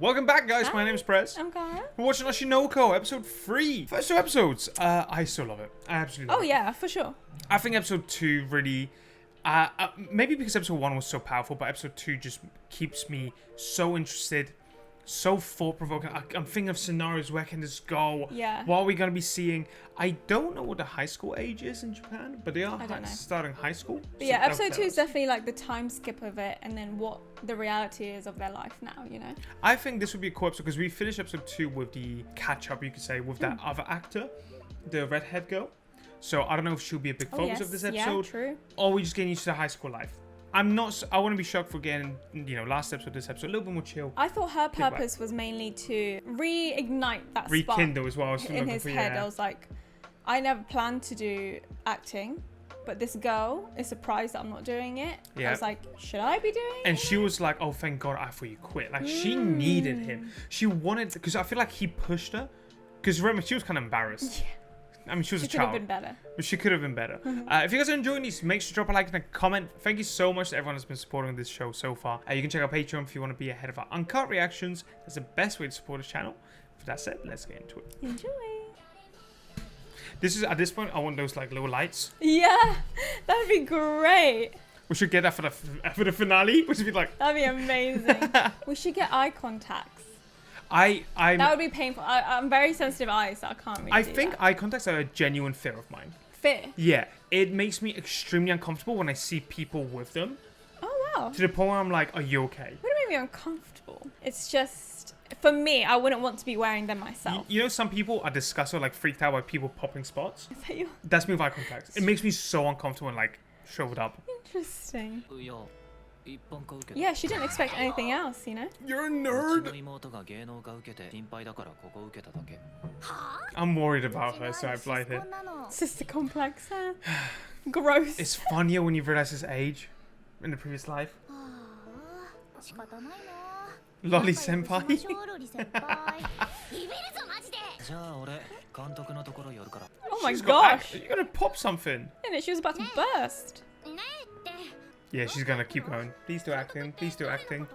Welcome back, guys. Hi, my name is Prez. I'm Cara. We're watching Oshinoko, episode 3. First 2 episodes. I still love it. I absolutely love it. Oh yeah, for sure. I think episode 2 really... maybe because episode 1 was so powerful, but episode 2 just keeps me so interested, so thought-provoking. I'm thinking of scenarios. Where can this go? Yeah. What are we going to be seeing? I don't know what the high school age is in Japan, but they are I don't know. starting high school. But yeah, episode 2 is definitely like the time skip of it, and then what the reality is of their life now, you know? I think this would be a cool episode because we finished episode 2 with the catch-up, you could say, with that other actor, the redhead girl. So I don't know if she'll be a big focus of this episode. Yeah, true. Or we just getting used to the high school life. I wouldn't be shocked for getting, last episode, this episode, a little bit more chill. I thought her purpose was mainly to reignite that spark Rekindle as well. in his head. I was like, I never planned to do acting, but this girl is surprised that I'm not doing it. Yeah. I was like, should I be doing it? And she was like, oh, thank God, I thought you quit. Like, she needed him. She wanted, because I feel like he pushed her. Because remember, she was kind of embarrassed. Yeah. I mean, she was a She could child. have been better. But she could have been better. If you guys are enjoying these, make sure to drop a like and a comment. Thank you so much to everyone that's been supporting this show so far. You can check out Patreon if you want to be ahead of our uncut reactions. That's the best way to support this channel. With that said, let's get into it. Enjoy. This is, at this point, I want those like little lights. Yeah, that'd be great. We should get that for the finale, which would be like... That'd be amazing. We should get eye contacts. That would be painful. I'm very sensitive eyes, so I can't really I do think that. eye contacts are a genuine fear of mine. Fear? Yeah, it makes me extremely uncomfortable when I see people with them. Oh, wow. To the point where I'm like, are you okay? Would it make me uncomfortable? It's just, for me, I wouldn't want to be wearing them myself. You know, some people are disgusted, like freaked out by people popping spots. Is that you? That's me with eye contacts. It makes me so uncomfortable and like shriveled up. Interesting. Yeah, she didn't expect anything else, you know? You're a nerd. I'm worried about her, so I applied it. Sister complex, huh? Gross. It's funnier when you realize his age in the previous life. Lolly senpai. Oh my She's gosh. You're gonna pop something. And she was about to burst. Yeah, she's gonna keep going. Please do acting. Please do acting.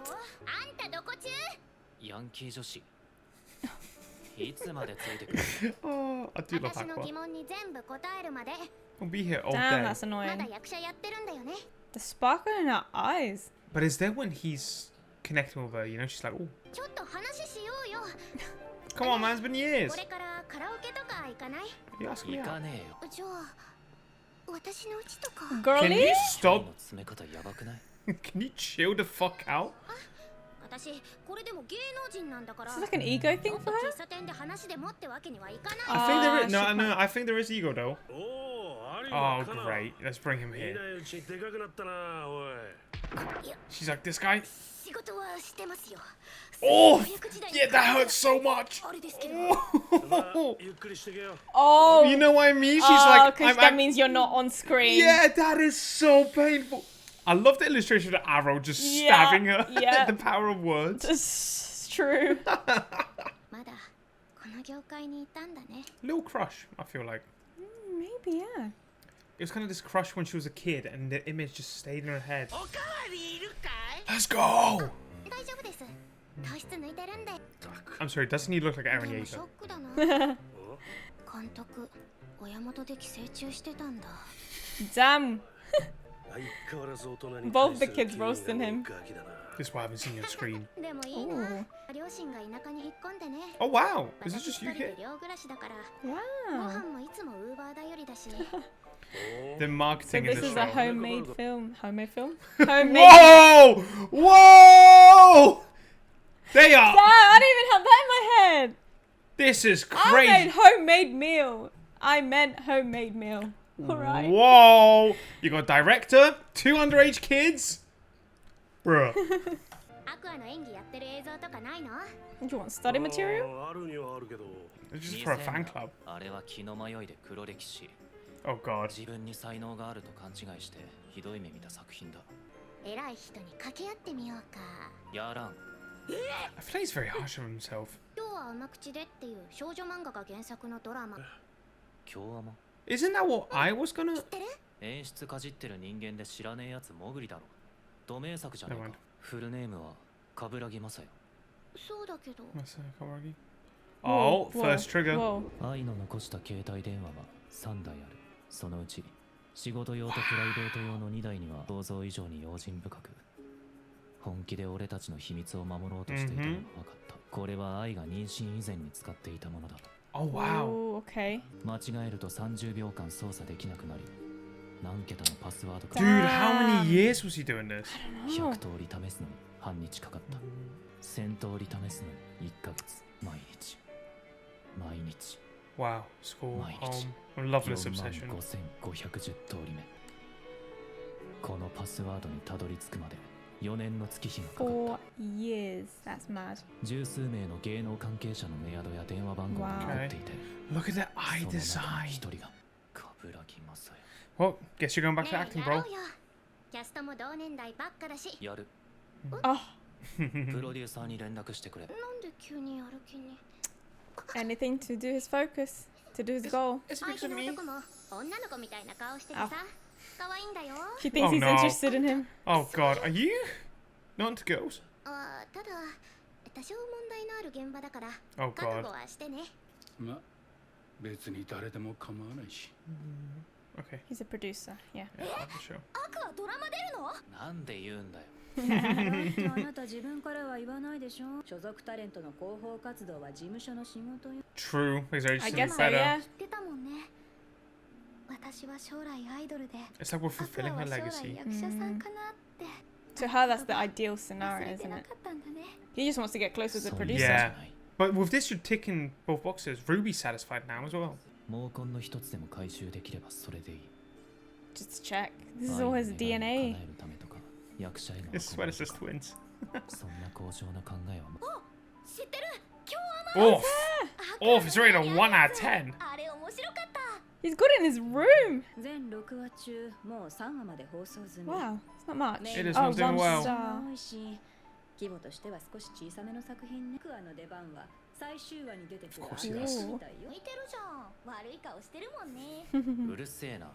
Oh, I do love Aqua. I'll be here all Damn, day. that's annoying. The sparkle in her eyes. But is there when he's connecting with her? You know, she's like, oh. Come on, man, it's been years. You asking me out? Girly? Can you stop? Can you chill the fuck out? Is this like an ego thing for her? I think there is. No, I think there is ego though. Oh, great. Let's bring him here. She's like, this guy? Oh, yeah, that hurts so much. Oh. You know what I mean? She's like, that means you're not on screen. Yeah, that is so painful. I love the illustration of the arrow just stabbing her. Yeah. The power of words. It's true. Little crush, I feel like. Maybe, yeah. It was kind of this crush when she was a kid, and the image just stayed in her head. Let's go! I'm sorry, doesn't he look like Aaron Yeager? Damn. Both the kids roasting him. This is why I haven't seen you on screen. Ooh. Oh wow! Is this just you kid? Wow. The So marketing in this the is show. a homemade film. Homemade film? Homemade. Whoa! Whoa! They are. Damn, I didn't even have that in my head. This is I crazy. meant homemade meal. I meant homemade meal. Alright. Whoa! You got director, 2 underage kids. Bruh. Do you want study material? It's just for a fan club. Oh god. I feel like he's very harsh on himself. Isn't that what I was gonna... Never mind. そうだけど。 Oh, Whoa, first trigger. Whoa. 愛の残した携帯電話は3台ある。そのうち仕事用とプライベート用の2台には想像以上に用心深く、本気で俺たちの秘密を守ろうとしていたのが分かった。これは愛が妊娠以前に使っていたものだ。 Oh wow. Ooh, okay. 間違えると30秒間操作できなくなり、何桁のパスワードか Dude, how many years was he doing this? 100通り試すのに半日かかった。1000通り試すのに1ヶ月。毎日毎日 Wow. School, My home. I love this obsession. 45510通り目。このパスワードにたどり着くまで4年の月日がかかっ 4 years. That's mad. た。十数名の芸能関係者のメアドや電話番号が残っていて、 Look at that eye その中の design. 一人が冠城正 Well, guess you're going back to ねえ acting, や bro. ろうよ。キャストも同年代ばっかだし。也。やる。 Oh, プロデューサーに連絡してくれ。なんで急にやる気に。 anything to do his focus, to do his goal. It's 相 because 手 of の me. 男も女の子みたいな顔しててさ。可愛いんだよ。 She thinks Oh, he's no. interested in him. Oh god, are you? Not into girls? あ、ただ多少問題のある現場だから Oh 覚悟 god. はしてね。ま、別に誰でも構わないし。 Okay. He's a producer. Yeah. Yeah, I'm sure. アクアドラマ出るの？なんで言うんだよ。あなた自分からは言わないでしょ。所属タレントの広報活動は事務所の仕事よ。 True. Because I I just guess so, better. yeah. 言ってたもんね。私は将来アイドルで。 It's like we're アクア fulfilling は her 将来 legacy. 役者さんかなって。 To her, that's the ideal 忘 scenario, れて isn't な it? かったんだね。 He just wants to get close with the そういう producer. じゃ Yeah. ない。 But with this, you're ticking both boxes. Ruby's satisfied now as well. 毛根の一つでも回収できればそれでいい。 Just to check. This is 愛 all の his 願いを叶 DNA. えるためとか、役者への His 憧れ sweater と says か、 twins. そんな高尚な考えは 知ってる？今日 Off! Off is rated a 1 out of 10. あれ面白かった。 He's got it in his room. 全6話中、もう3話まで放送済み。 Wow. It's not much. It is Oh, not doing one well. star. 多いし、規模としては少し小さめの作品ね。クアの出番は最終話に出てくる Of course he アニメ does. みたいよ。似てるじゃん。悪い顔してるもんね。うるせえな。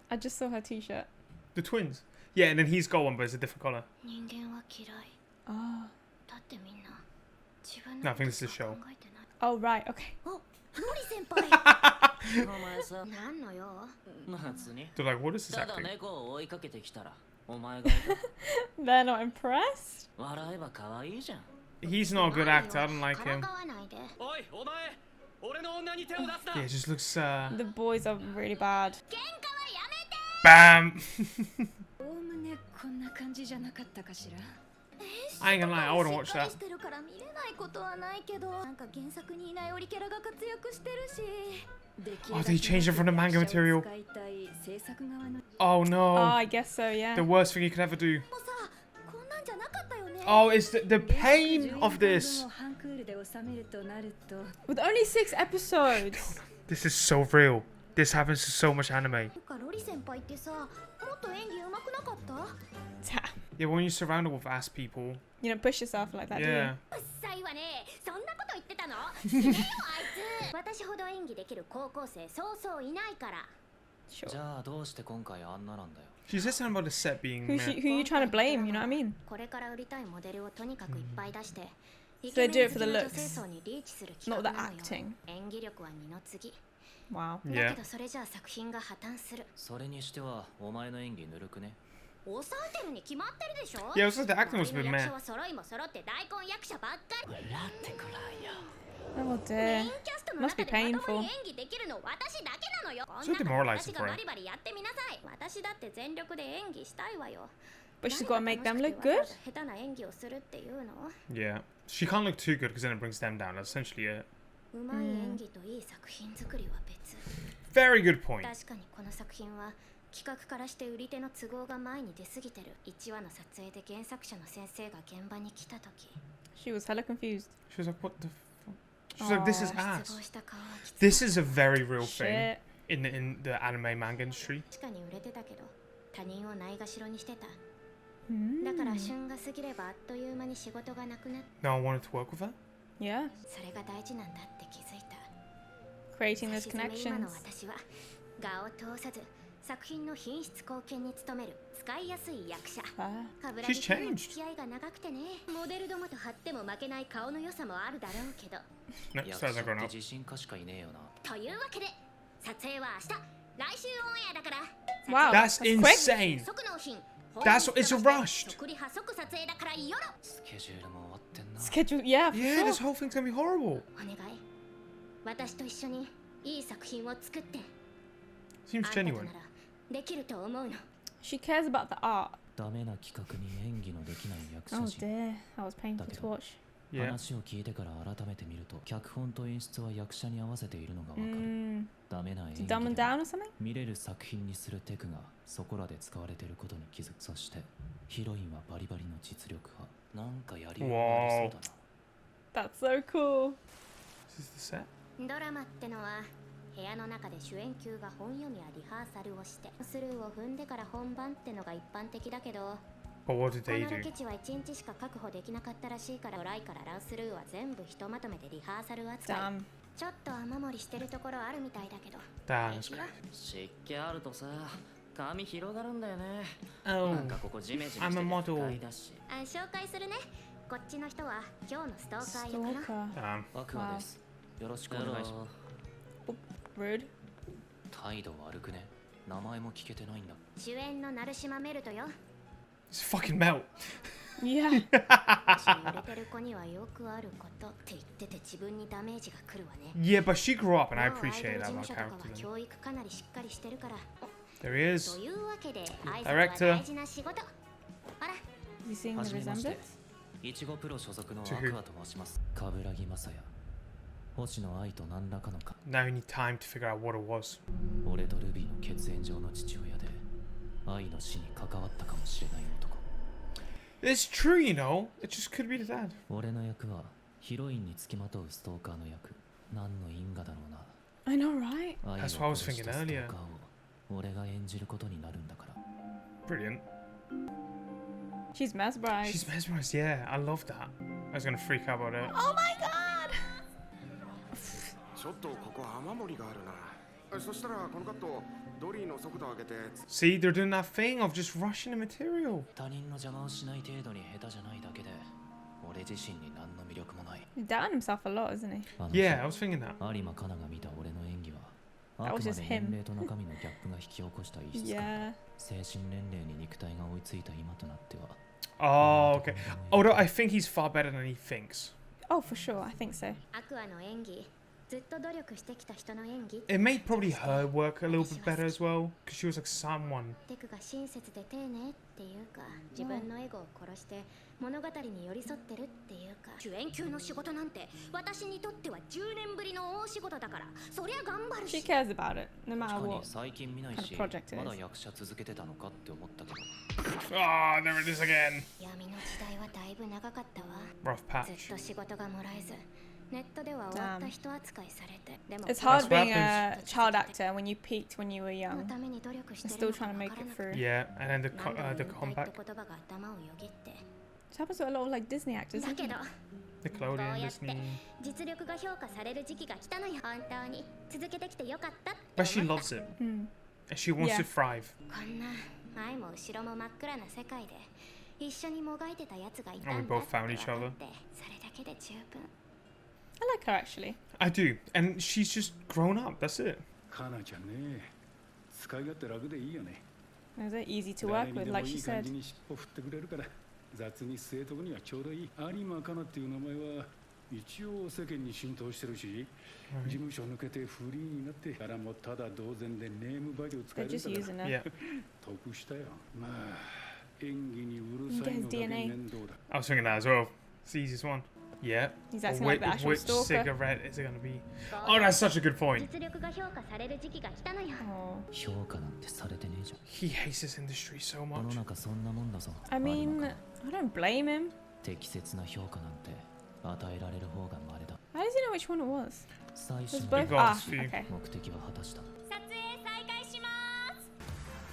I just saw her t-shirt. The twins. Yeah, and then he's got one, but it's a different color. 人間は嫌い。 Oh. だってみんな自分 No, I の think こ this と is し a か show. 考えてない。 Oh, right. Okay. お、ロリ先輩。お前さ、なんのよ。夏に They're like, what is this ただ acting? 猫を追いかけてきたら、お前がい They're not impressed. た笑えば可愛いじゃん。 He's not a good actor. I don't like から him. かわないで。おい、お前、俺の女に手を出すな。 Yeah, it just looks, The boys are really bad. 喧嘩はやめて。 bam! おおむねこんな感じじゃなかったかしら。 I ain't gonna lie, I wouldn't watch しっかり that. してるから見れないことはないけど、なんか原作にいないオリキャラが活躍してるし。 Oh, they changed it from the manga material. 使いたい制作側の Oh Oh, no. I guess so, yeah. The worst thing you could ever do. もうさ、こんなんじゃなかったよね。 Oh, it's the pain of this. ハンクールで収めるとなると With only 6 episodes. This is so real. This happens to so much anime. なんかロリ先輩ってさ、もっと演技上手くなかった？ Yeah, when you're surrounded with ass people. You don't push yourself like that, do Yeah. うっさいわね。そんなこと言ってたの？死ねよあいつ。私ほど演技できる高校生そうそういないから。 you? じ Sure. ゃあどうして今回あんななんだよ。 She said something about the set being Who, meh. who are you trying to blame? You know what I mean? これから売りたいモデルをとにかくいっぱい出して、イ So they ケ do メ it ン for 好 the きな looks, 女性層にリーチする not 企画 the なのよ。 acting. 演技力は二の次。 Wow. だ Yeah. けどそれじゃあ作品が破綻する。それにしてはお前の演技ぬるくね。抑えてるに決まってるでしょ。 Yeah, it was like the acting was a 周 bit りの役 meh. 者は揃いも揃って大根役者ばっかり。笑ってくらいよ。 Oh メイ dear. ンキャストの Must 中 be でまとも painful. に演技できるの私だけなのよ。こん So なの demoralizing 私 for が her. バリバリやってみなさい。私だって全力で演技したいわよ。 But she's got to make them 何 look が楽 good. しくてわざわざ下手な演技をするっていうの？ Yeah. She can't look too good because then it brings them down. That's essentially it. うまい演技といい作品作りは別。 Very good point. 確かにこの作品は企画からして売り手の都合が前に出過ぎてる。1話の撮影で原作者の先生が現場に来た時、 She was hella confused. She was like, what the fuck? She was like, this is 失 ass. 望した顔はきつかった。 This is a very real thing Shit. in the anime manga industry. 確かに売れてたけど他人をないがしろにしてた。 Hmm. だから旬が過ぎればあっという間に仕事がなくなって No one wanted to work with her? Yeah. それが大事なんだって気づいた。 Creating those 差し詰め今の connections. 私は我を通さず作品の品質貢献に努める使いやすい役者。 Ah. 冠 She's 城くんも changed. 付き合いが長くてね。モデルどもと張っても負けない顔の良さもあるだろうけど。 No, 役 stars 者 not って going up. 自信家しかいねえよな。というわけで撮影は明日、来週オンエアだから。 Wow. That's quick. insane. 即納品。 That's it's rushed. 即リハ即撮影だからよろ。スケジュールも終わってんな。 Schedule. Yeah. For Yeah, sure. this whole thing's gonna be horrible. お願い。私と一緒にいい作品を作って。 Seems あんたと genuine. ならできると思うの。 She cares about the art. ダメな企画に演技のできない役者 Oh 陣。 dear. That was painful to watch. Yeah. 話を聞いてから改めて見ると、脚本と演出は役者に合わせているのがわかる。 Mm. ダメな演 To 技 dumb で and down or something? 見れる作品にするテクがそこらで使われていることに気づく。そしてヒロインはバリバリの実力派。なんかやりようがありそうだな。 That's so cool. Is this the set? ドラマってのは部屋の中で主演級が本読みやリハーサルをしてスルーを踏んでから本番ってのが一般的だけど、 But what did こ they のロ do? ケ地は1日しか確保できなかったらしいから、ドライからランスルーは全部ひとまとめてリハーサル扱い。 Damn. ちょっと雨漏りしてるところあるみたいだけど。 Damn, that's 平気よ great. 湿気あるとさ、髪広がるんだよね。 Oh, なんかここジメジメ I'm して a て model. 不快だし。あ、紹介するね。こっちの人は今日のストーカー役かな。 Stalker. Damn. アクアです。よろしくお願いします。 Rude. 態度悪くね。名前も聞けてないんだ。主演の成島メルトよ。 It's fucking melt. Yeah. 売れてる子にはよくあることって言ってて自分にダメージが来るわね。 Yeah, but she grew up, and I もうアイドル appreciate 事 that 務 about 所とかは character. 教育かなりしっかりしてるから。 There he と is. いうわけで挨拶 Director は大事な仕事。ほら、 You seeing は the じめまして resemblance?。いちごプロ所属のア To who? クアと申します。冠城雅也。星野愛と何らかのか。 Now you need time to figure out what it was. 俺とルビーの血縁上の父親で、愛の死に関わったかもしれない男。 It's true, you know. It just could be the dad. 俺の役はヒロインにつきまとうストーカーの役。何の因果だろうな。 I know, right? 愛を That's what I was 殺した thinking スト earlier. ーカーを俺が演じることになるんだから。 Brilliant. She's mesmerized. She's mesmerized. Yeah, I love that. I was gonna freak out about it. Oh my god! ちょっとここ雨漏りがあるな。そしたらこのカットドリーの速度を上げて。 See, they're doing that thing of just rushing the material. 他人の邪魔をしない程度に下手じゃないだけで、俺自身に何の魅力もない。 He's doubting himself a lot, isn't he? あの日 Yeah, I was thinking that. 有馬香奈が見た俺の演技は、 That あ was くま just で him. 年齢と中身のギャップが引き起こした異質感。 Yeah. 精神年齢に肉体が追いついた今となっては、 Oh, okay. Although I think he's far better than he thinks. Oh, for sure. I think so. アクアの演技、ずっと努力してきた人の演技。 It made probably her work a little bit better as well, because she was like someone. テクが親切で丁寧っていうか、自分のエゴを殺して物語に寄り添ってるっていうか、主演級の仕事なんて私にとっては10年ぶりの大仕事だから、そりゃ頑張る She し。 cares about it, no 確 matter かに what. 最近見ないし、 kind of project it is. まだ役者続けてたのかって思ったけど、 Ah, there it is again. 闇の時代はだいぶ長かったわ。 Rough ず patch. っと仕事がもらえず、ネットでは終わった人扱いされて、でも It's That's hard what being a child actor when you peaked when you were の young ために努力して and る still のか trying to わ make から it なくて。 through. Yeah, and then the 何度も the 引退 comeback. って言葉が頭をよぎって。 This happens to a lot of like Disney actors. だ Doesn't け it? ど Nickelodeon, こうやって Disney. 実力が評価される時期が来たのよ。本当に続けてきてよかったって But she 思った。 loves it, Hmm. and she wants Yeah. to thrive. こんな前も後ろも真っ暗な世界で一緒にもがいてたやつがいた And ん we だ both って found 分 each か other. ってそれだけで十分。 I like her actually. I do, and she's just grown up. That's it. カナちゃんね、使い勝手楽でいいよね。 They're easy to 誰 work に with, でも like い she い感 said. じに尻尾振ってくれるから、雑に据えとくにはちょうどいい。有馬カナっていう名前は一応世間に浸透してるし、事務所抜けてフリーになってからもただ同然でネームバリュー使え They're る just んだ using から her. Yeah, 得したよ。まあ演技にうるさい Get his のだけ DNA. 面倒だ。 I was thinking that as well. It's the easiest one. Yeah. He's But acting like the actual which stalker. cigarette is it gonna be? Oh, that's such a good point. 実力が評価される時期が来たのよ。 Oh. 評価なんてされてねえじゃん。 He hates this industry so 世の much. 中そんなもんだぞ。 I 有馬 mean, 香 I don't blame him. 適切な評価なんて与えられる方が稀だ。 How does he know which one it was? 最 It 初 was の both. Goals Ah, for you. okay. 目的は果たした。撮影再開しま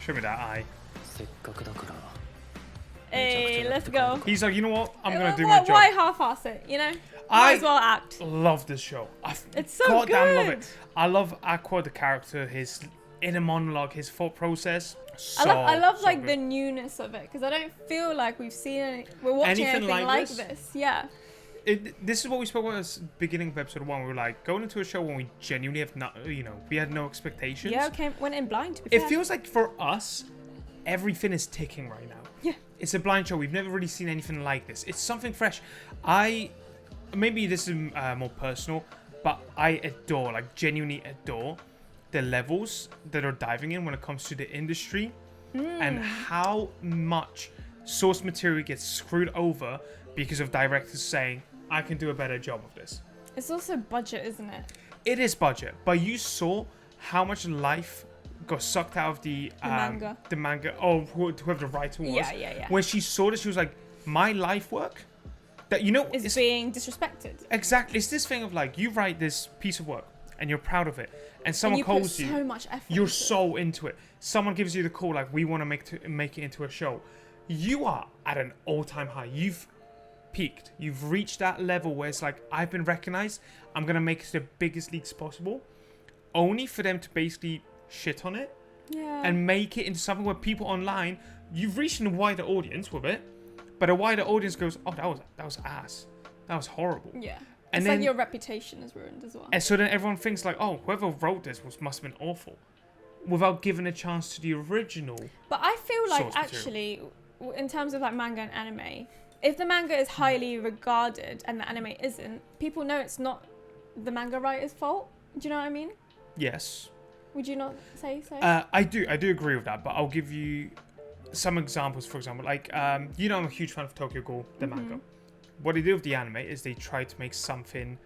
す。 Show me that eye. せっかくだから。 Hey, let's go. He's like, you know what? I'm gonna do why, my job. why half-ass it? You know, might I as well act. love this show. I It's so goddamn love good. it. I love Aqua, the character, his inner monologue, his thought process. I love so like good. the newness of it because I don't feel like we're watching Anything anything like like this? this. Yeah. This is what we spoke about at the beginning of episode 1. We were like going into a show when we genuinely have not, we had no expectations. Yeah, went in blind to be It fair. feels like for us, everything is ticking right now. Yeah. It's a blind show. We've never really seen anything like this. It's something fresh. Maybe this is more personal, but I adore, like genuinely adore, the levels that are diving in when it comes to the industry and how much source material gets screwed over because of directors saying, I can do a better job of this. It's also budget, isn't it? It is budget, but you saw how much life got sucked out of the manga. The manga. Oh, whoever the writer was. Yeah. When she saw this, she was like, my life work? That, It's being disrespected. Exactly. It's this thing of like, you write this piece of work and you're proud of it, and someone and calls put you. so much effort You're into so into it. Someone gives you the call, like, we want to make it into a show. You are at an all-time high. You've peaked. You've reached that level where it's like, I've been recognized. I'm going to make it to the biggest leagues possible. Only for them to basically shit on it Yeah. and make it into something where people online, you've reached a wider audience with it, but a wider audience goes, oh, that was ass. That was horrible. Yeah. And It's then, like your reputation is ruined as well. and so then everyone thinks like, oh, whoever wrote this must have been awful, without giving a chance to the original. But I feel like source material. actually, in terms of like manga and anime, if the manga is highly regarded and the anime isn't, people know it's not the manga writer's fault. Do you know what I mean? Yes. Would you not say so? I do agree with that, but I'll give you some examples. For example, like I'm a huge fan of Tokyo Ghoul, the manga. What they did with the anime is they tried to make something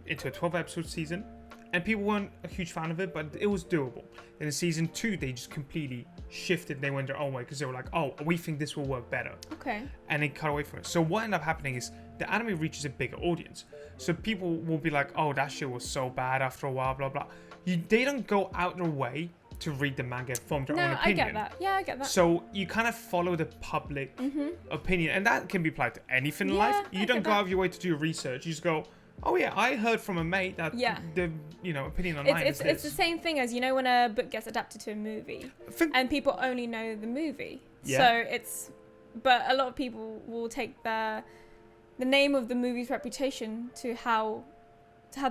into a 12-episode season, and people weren't a huge fan of it, but it was doable. Then in season 2, they just completely shifted. They went their own way because they were like, oh, we think this will work better. Okay. And they cut away from it. So what ended up happening is the anime reaches a bigger audience. So people will be like, oh, that shit was so bad after a while, blah, blah. They don't go out their way to read the manga from their own No, opinion. I get that. Yeah, I get that. So you kind of follow the public opinion. And that can be applied to anything in life. Yeah, You I don't get go that. out of your way to do your research. You just go, oh yeah, I heard from a mate that Yeah. the opinion online It's is the this. same thing as, when a book gets adapted to a movie and people only know the movie. Yeah. But a lot of people will take the name of the movie's reputation to how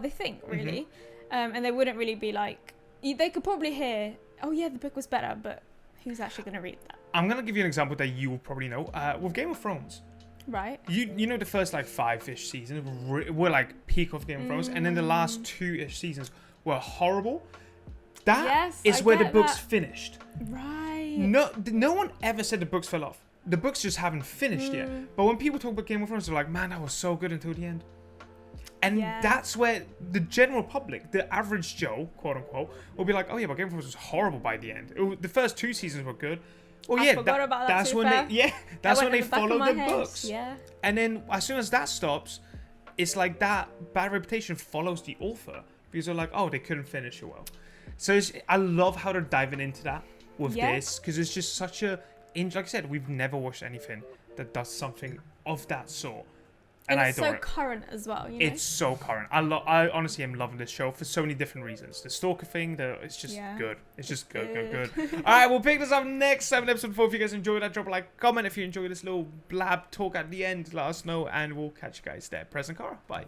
they think, really. And they wouldn't really be like, they could probably hear, oh yeah, the book was better, but who's actually going to read that? I'm going to give you an example that you will probably know. With Game of Thrones. Right. You know the first like 5-ish seasons were like peak of Game of Thrones, and then the last 2-ish seasons were horrible. That Yes, is I where the get books that. finished. Right. No one ever said the books fell off. The books just haven't finished yet. But when people talk about Game of Thrones, they're like, man, that was so good until the end. And Yeah. that's where the general public, the average Joe, quote unquote, will be like, oh yeah, but Game of Thrones was horrible by the end. The first 2 seasons were good. Well, I yeah, forgot about that, that's to be when fair. that's That when went they in the back of follow my the head. books. Yeah. And then as soon as that stops, it's like that bad reputation follows the author because they're like, oh, they couldn't finish it well. So I love how they're diving into that with Yeah. this because it's just such a, like I said, we've never watched anything that does something of that sort. And I it's adore so it. current as well, It's so current. I honestly am loving this show for so many different reasons. The stalker thing, it's just Yeah. good. It's just good. Good. All right, we'll pick this up next 7 episode 4. If you guys enjoyed that, drop a like, comment. If you enjoyed this little blab talk at the end, let us know, and we'll catch you guys there. Prez and Cara, bye.